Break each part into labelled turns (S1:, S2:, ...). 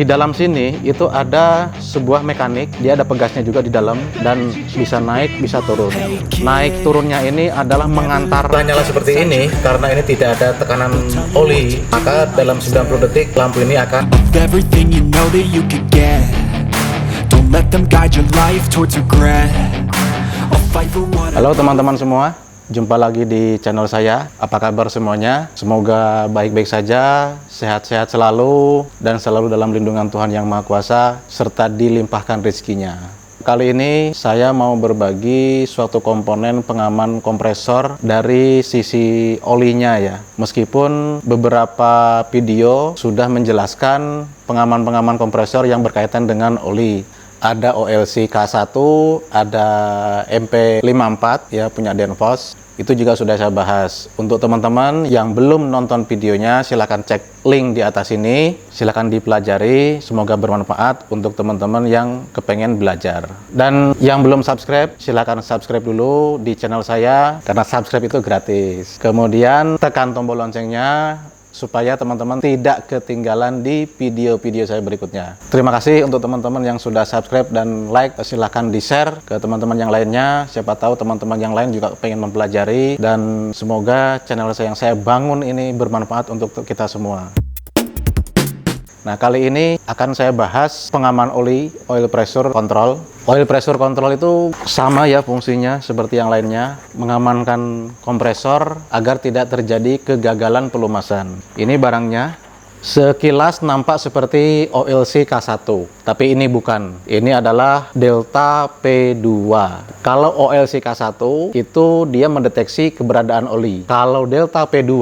S1: Di dalam sini itu ada sebuah mekanik, dia ada pegasnya juga di dalam dan bisa naik, bisa turun. Naik turunnya ini adalah mengantar. Nyala seperti ini karena ini tidak ada tekanan oli, maka dalam 90 detik lampu ini akan
S2: everything you know that you could get. Don't let them guide your life towards regret. I'll fight for what.
S1: Halo teman-teman semua, jumpa lagi di channel saya. Apa kabar semuanya? Semoga baik-baik saja, sehat-sehat selalu, dan selalu dalam lindungan Tuhan Yang Maha Kuasa, serta dilimpahkan rezekinya. Kali ini saya mau berbagi suatu komponen pengaman kompresor dari sisi olinya ya. Meskipun beberapa video sudah menjelaskan pengaman-pengaman kompresor yang berkaitan dengan oli. Ada OLC K1, ada MP54 ya punya Danfoss. Itu juga sudah saya bahas. Untuk teman-teman yang belum nonton videonya, silakan cek link di atas ini. Silakan dipelajari, semoga bermanfaat untuk teman-teman yang kepengen belajar. Dan yang belum subscribe, silakan subscribe dulu di channel saya, karena subscribe itu gratis. Kemudian tekan tombol loncengnya, supaya teman-teman tidak ketinggalan di video-video saya berikutnya. Terima kasih untuk teman-teman yang sudah subscribe dan like. Silahkan di-share ke teman-teman yang lainnya. Siapa tahu teman-teman yang lain juga pengen mempelajari. Dan semoga channel saya yang saya bangun ini bermanfaat untuk kita semua. Nah, kali ini akan saya bahas pengaman oli, oil pressure control. Oil pressure control itu sama ya fungsinya seperti yang lainnya, mengamankan kompresor agar tidak terjadi kegagalan pelumasan. Ini barangnya. Sekilas nampak seperti OLC K1, tapi ini bukan. Ini adalah Delta P2. Kalau OLC K1 itu dia mendeteksi keberadaan oli. Kalau Delta P2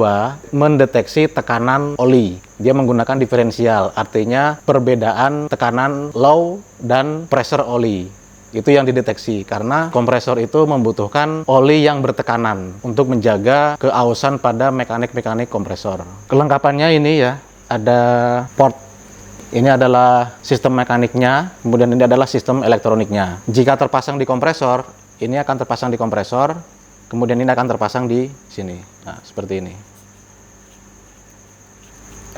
S1: mendeteksi tekanan oli. Dia menggunakan diferensial, artinya perbedaan tekanan low dan pressure oli. Itu yang dideteksi, karena kompresor itu membutuhkan oli yang bertekanan untuk menjaga keausan pada mekanik-mekanik kompresor. Kelengkapannya ini ya, ada port. Ini adalah sistem mekaniknya, kemudian ini adalah sistem elektroniknya. Jika terpasang di kompresor, ini akan terpasang di kompresor, kemudian ini akan terpasang di sini. Nah, seperti ini.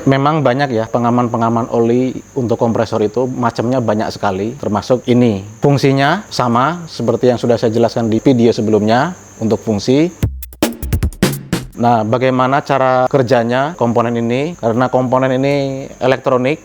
S1: Memang banyak ya pengaman-pengaman oli untuk kompresor itu, macamnya banyak sekali, termasuk ini. Fungsinya sama seperti yang sudah saya jelaskan di video sebelumnya untuk fungsi. Nah, bagaimana cara kerjanya komponen ini? Karena komponen ini elektronik,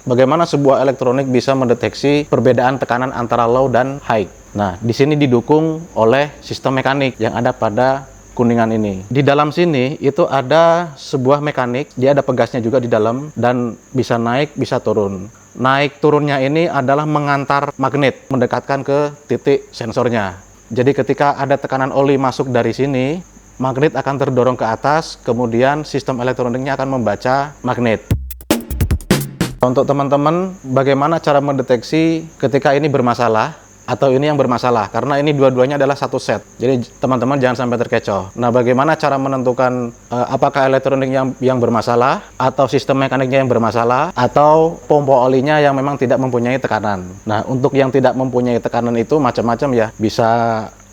S1: bagaimana sebuah elektronik bisa mendeteksi perbedaan tekanan antara low dan high? Nah, di sini didukung oleh sistem mekanik yang ada pada kuningan ini. Di dalam sini itu ada sebuah mekanik, dia ada pegasnya juga di dalam dan bisa naik, bisa turun. Naik turunnya ini adalah mengantar magnet, mendekatkan ke titik sensornya. Jadi ketika ada tekanan oli masuk dari sini, magnet akan terdorong ke atas, kemudian sistem elektroniknya akan membaca magnet. Untuk teman-teman, bagaimana cara mendeteksi ketika ini bermasalah atau ini yang bermasalah, karena ini dua-duanya adalah satu set. Jadi teman-teman jangan sampai terkecoh. Nah, bagaimana cara menentukan apakah elektronik yang bermasalah, atau sistem mekaniknya yang bermasalah, atau pompa olinya yang memang tidak mempunyai tekanan. Nah, untuk yang tidak mempunyai tekanan itu macam-macam ya. Bisa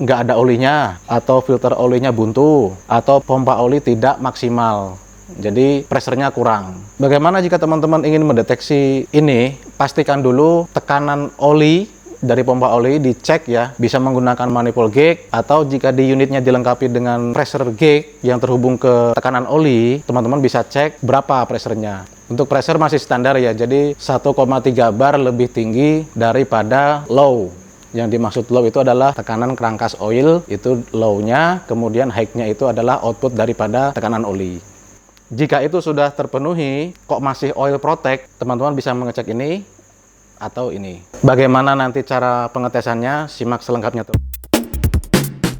S1: nggak ada olinya, atau filter olinya buntu, atau pompa oli tidak maksimal. Jadi pressernya kurang. Bagaimana jika teman-teman ingin mendeteksi ini? Pastikan dulu tekanan oli dari pompa oli dicek ya, bisa menggunakan manifold gauge, atau jika di unitnya dilengkapi dengan pressure gauge yang terhubung ke tekanan oli, teman-teman bisa cek berapa pressernya. Untuk pressure masih standar ya, jadi 1,3 bar lebih tinggi daripada low. Yang dimaksud low itu adalah tekanan kerangkas oil, itu low-nya, kemudian high-nya itu adalah output daripada tekanan oli. Jika itu sudah terpenuhi, kok masih oil protect, teman-teman bisa mengecek ini atau ini. Bagaimana nanti cara pengetesannya? Simak selengkapnya tuh.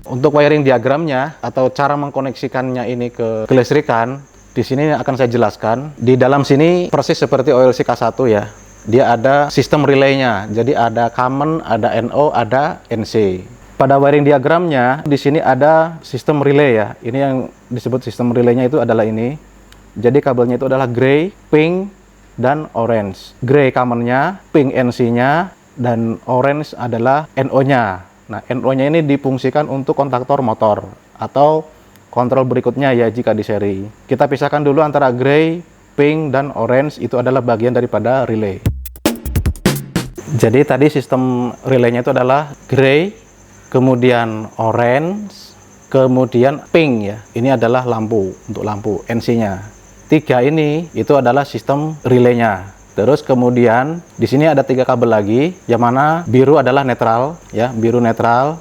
S1: Untuk wiring diagramnya atau cara mengkoneksikannya ini ke kelistrikan, di sini akan saya jelaskan. Di dalam sini persis seperti OLC K1 ya. Dia ada sistem relaynya. Jadi ada common, ada NO, ada NC. Pada wiring diagramnya di sini ada sistem relay ya. Ini yang disebut sistem relaynya itu adalah ini. Jadi kabelnya itu adalah gray, pink, dan orange. Gray commonnya, pink NC-nya, dan orange adalah NO-nya. Nah, NO-nya ini difungsikan untuk kontaktor motor atau kontrol berikutnya ya jika di seri. Kita pisahkan dulu antara gray, pink, dan orange, itu adalah bagian daripada relay. Jadi tadi sistem relaynya itu adalah gray, kemudian orange, kemudian pink ya. Ini adalah lampu, untuk lampu NC-nya. 3 ini itu adalah sistem relaynya. Terus kemudian di sini ada 3 kabel lagi, yang mana biru adalah netral ya, biru netral.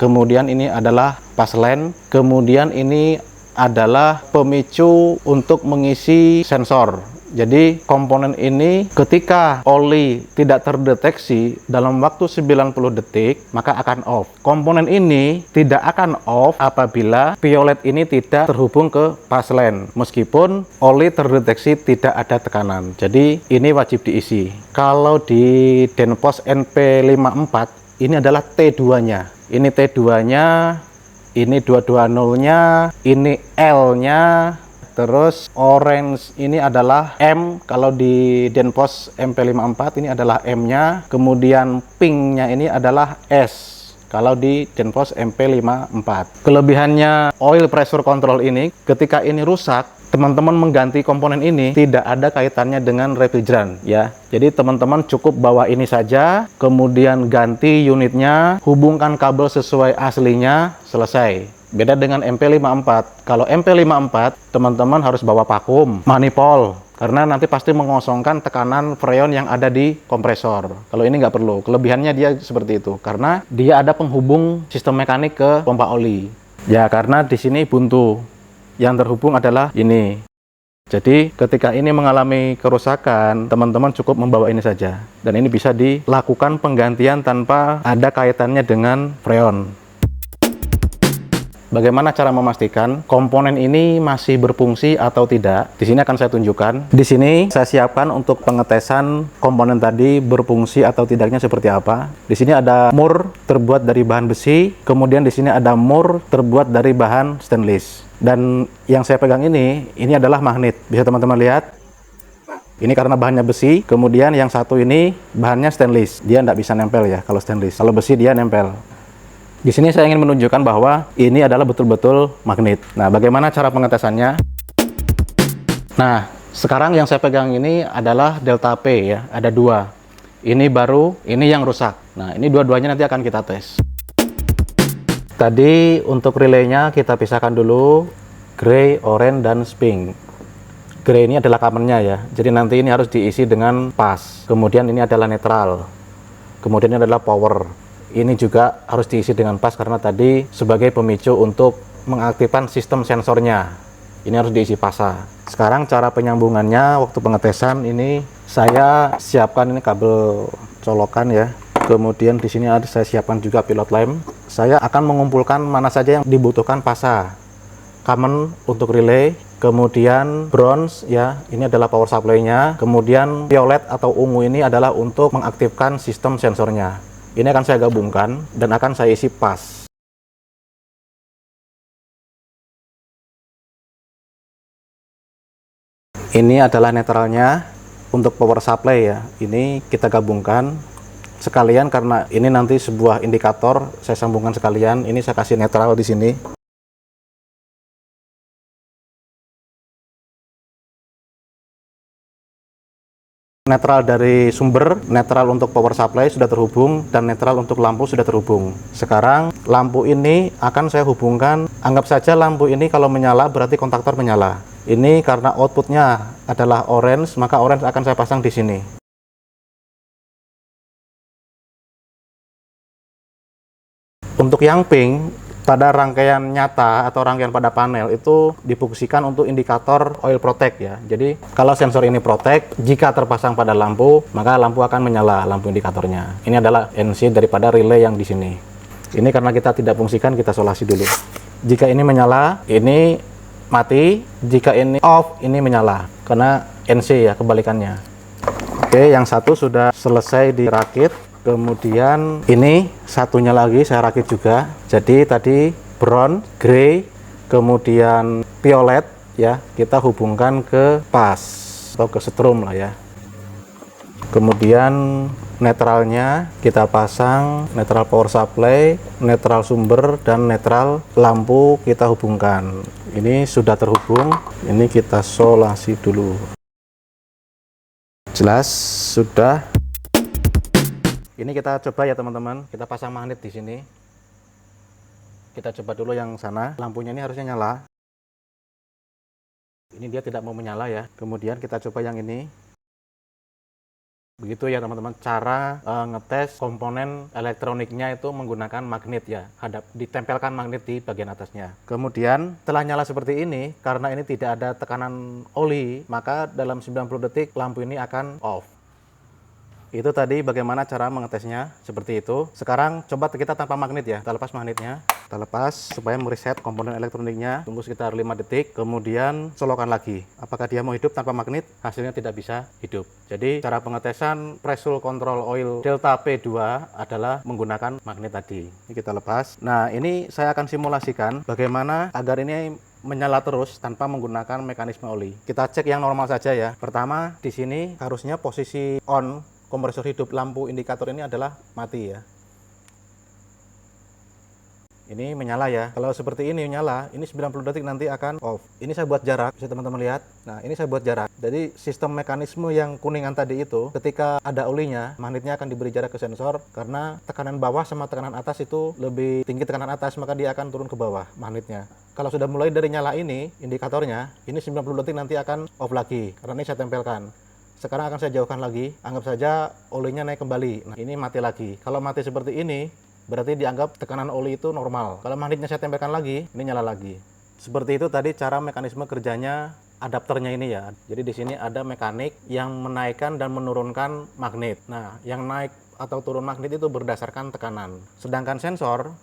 S1: Kemudian ini adalah pas line, kemudian ini adalah pemicu untuk mengisi sensor. Jadi komponen ini ketika oli tidak terdeteksi dalam waktu 90 detik maka akan off. Komponen ini tidak akan off apabila violet ini tidak terhubung ke pas line meskipun oli terdeteksi tidak ada tekanan. Jadi ini wajib diisi. Kalau di Denpos NP54 ini adalah T2-nya. Ini T2-nya, ini 220-nya, ini L-nya. Terus orange ini adalah M, kalau di Denpos MP54 ini adalah M-nya, kemudian pink-nya ini adalah S kalau di Denpos MP54. Kelebihannya oil pressure control ini, ketika ini rusak, teman-teman mengganti komponen ini tidak ada kaitannya dengan refrigeran ya. Jadi teman-teman cukup bawa ini saja, kemudian ganti unitnya, hubungkan kabel sesuai aslinya, selesai. Beda dengan MP54. Kalau MP54, teman-teman harus bawa vakum, manifold, karena nanti pasti mengosongkan tekanan freon yang ada di kompresor. Kalau ini nggak perlu. Kelebihannya dia seperti itu, karena dia ada penghubung sistem mekanik ke pompa oli. Ya, karena di sini buntu. Yang terhubung adalah ini. Jadi ketika ini mengalami kerusakan, teman-teman cukup membawa ini saja. Dan ini bisa dilakukan penggantian tanpa ada kaitannya dengan freon. Bagaimana cara memastikan komponen ini masih berfungsi atau tidak? Di sini akan saya tunjukkan. Di sini saya siapkan untuk pengetesan komponen tadi berfungsi atau tidaknya seperti apa. Di sini ada mur terbuat dari bahan besi, kemudian di sini ada mur terbuat dari bahan stainless. Dan yang saya pegang ini adalah magnet. Bisa teman-teman lihat. Ini karena bahannya besi, kemudian yang satu ini bahannya stainless. Dia tidak bisa nempel ya kalau stainless. Kalau besi dia nempel. Di sini saya ingin menunjukkan bahwa ini adalah betul-betul magnet. Nah, bagaimana cara pengetesannya? Nah, sekarang yang saya pegang ini adalah delta P ya, ada 2. Ini baru, ini yang rusak. Nah, ini dua-duanya nanti akan kita tes. Tadi untuk relaynya kita pisahkan dulu gray, orange, dan pink. Gray ini adalah common-nya ya, jadi nanti ini harus diisi dengan pas. Kemudian ini adalah netral. Kemudian ini adalah power. Ini juga harus diisi dengan pas karena tadi sebagai pemicu untuk mengaktifkan sistem sensornya. Ini harus diisi pasa. Sekarang cara penyambungannya waktu pengetesan ini saya siapkan ini kabel colokan ya. Kemudian di sini saya siapkan juga pilot lamp. Saya akan mengumpulkan mana saja yang dibutuhkan pasa. Common untuk relay, kemudian bronze ya, ini adalah power supply-nya. Kemudian violet atau ungu ini adalah untuk mengaktifkan sistem sensornya. Ini akan saya gabungkan dan akan saya isi pas. Ini adalah netralnya untuk power supply ya. Ini kita gabungkan sekalian karena ini nanti sebuah indikator, saya sambungkan sekalian. Ini saya kasih netral di sini. Netral dari sumber, netral untuk power supply sudah terhubung, dan netral untuk lampu sudah terhubung. Sekarang lampu ini akan saya hubungkan, anggap saja lampu ini kalau menyala berarti kontaktor menyala. Ini karena outputnya adalah orange, maka orange akan saya pasang di sini. Untuk yang pink, pada rangkaian nyata atau rangkaian pada panel itu difungsikan untuk indikator oil protect ya. Jadi kalau sensor ini protect, jika terpasang pada lampu, maka lampu akan menyala, lampu indikatornya. Ini adalah NC daripada relay yang di sini. Ini karena kita tidak fungsikan, kita solasi dulu. Jika ini menyala, ini mati. Jika ini off, ini menyala. Karena NC ya, kebalikannya. Oke, yang satu sudah selesai dirakit. Kemudian ini satunya lagi saya rakit juga. Jadi tadi brown, gray, kemudian violet ya, kita hubungkan ke pas atau ke strom lah ya. Kemudian netralnya kita pasang, netral power supply, netral sumber, dan netral lampu kita hubungkan. Ini sudah terhubung, ini kita solasi dulu. Jelas sudah. Ini kita coba ya teman-teman, kita pasang magnet di sini. Kita coba dulu yang sana, lampunya ini harusnya nyala. Ini dia tidak mau menyala ya. Kemudian kita coba yang ini. Begitu ya teman-teman, cara ngetes komponen elektroniknya itu menggunakan magnet ya. Ditempelkan magnet di bagian atasnya. Kemudian setelah nyala seperti ini, karena ini tidak ada tekanan oli, maka dalam 90 detik lampu ini akan off. Itu tadi bagaimana cara mengetesnya, seperti itu. Sekarang coba kita tanpa magnet ya. Kita lepas magnetnya. Kita lepas supaya mereset komponen elektroniknya. Tunggu sekitar 5 detik, kemudian colokan lagi. Apakah dia mau hidup tanpa magnet? Hasilnya tidak bisa hidup. Jadi cara pengetesan pressure control oil Delta P2 adalah menggunakan magnet tadi. Ini kita lepas. Nah, ini saya akan simulasikan bagaimana agar ini menyala terus tanpa menggunakan mekanisme oli. Kita cek yang normal saja ya. Pertama, di sini harusnya posisi on kompresor hidup lampu indikator ini adalah mati ya. Ini menyala ya. Kalau seperti ini menyala, ini 90 detik nanti akan off. Ini saya buat jarak, bisa teman-teman lihat. Nah, ini saya buat jarak. Jadi sistem mekanisme yang kuningan tadi itu, ketika ada olinya, magnetnya akan diberi jarak ke sensor karena tekanan bawah sama tekanan atas itu lebih tinggi tekanan atas, maka dia akan turun ke bawah magnetnya. Kalau sudah mulai dari nyala ini, indikatornya, ini 90 detik nanti akan off lagi karena ini saya tempelkan. Sekarang akan saya jauhkan lagi, anggap saja olinya naik kembali. Nah, ini mati lagi. Kalau mati seperti ini, berarti dianggap tekanan oli itu normal. Kalau magnetnya saya tempelkan lagi, ini nyala lagi. Seperti itu tadi cara mekanisme kerjanya adapternya ini ya. Jadi di sini ada mekanik yang menaikkan dan menurunkan magnet. Nah, yang naik atau turun magnet itu berdasarkan tekanan. Sedangkan sensor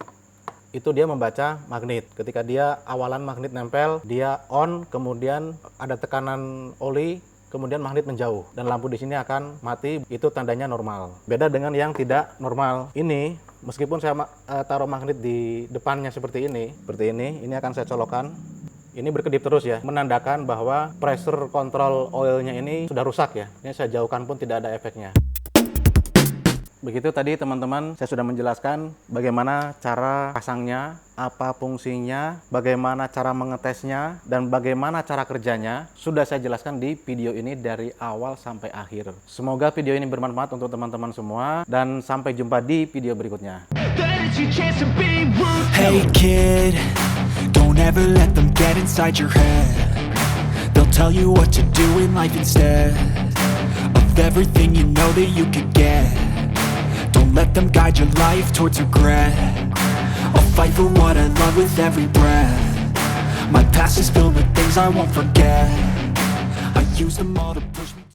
S1: itu dia membaca magnet. Ketika dia awalan magnet nempel, dia on, kemudian ada tekanan oli, kemudian magnet menjauh dan lampu di sini akan mati, itu tandanya normal. Beda dengan yang tidak normal. Ini meskipun saya taruh magnet di depannya seperti ini akan saya colokkan. Ini berkedip terus ya, menandakan bahwa pressure control oilnya ini sudah rusak ya. Ini saya jauhkan pun tidak ada efeknya. Begitu tadi teman-teman, saya sudah menjelaskan bagaimana cara pasangnya, apa fungsinya, bagaimana cara mengetesnya, dan bagaimana cara kerjanya. Sudah saya jelaskan di video ini dari awal sampai akhir. Semoga video ini bermanfaat untuk teman-teman semua, dan sampai jumpa di video berikutnya.
S2: Hey kid, don't ever let them get inside your head. They'll tell you what to do in life instead of everything you know that you could get. Don't let them guide your life towards regret. I'll fight for what I love with every breath. My past is filled with things I won't forget. I use them all to push me.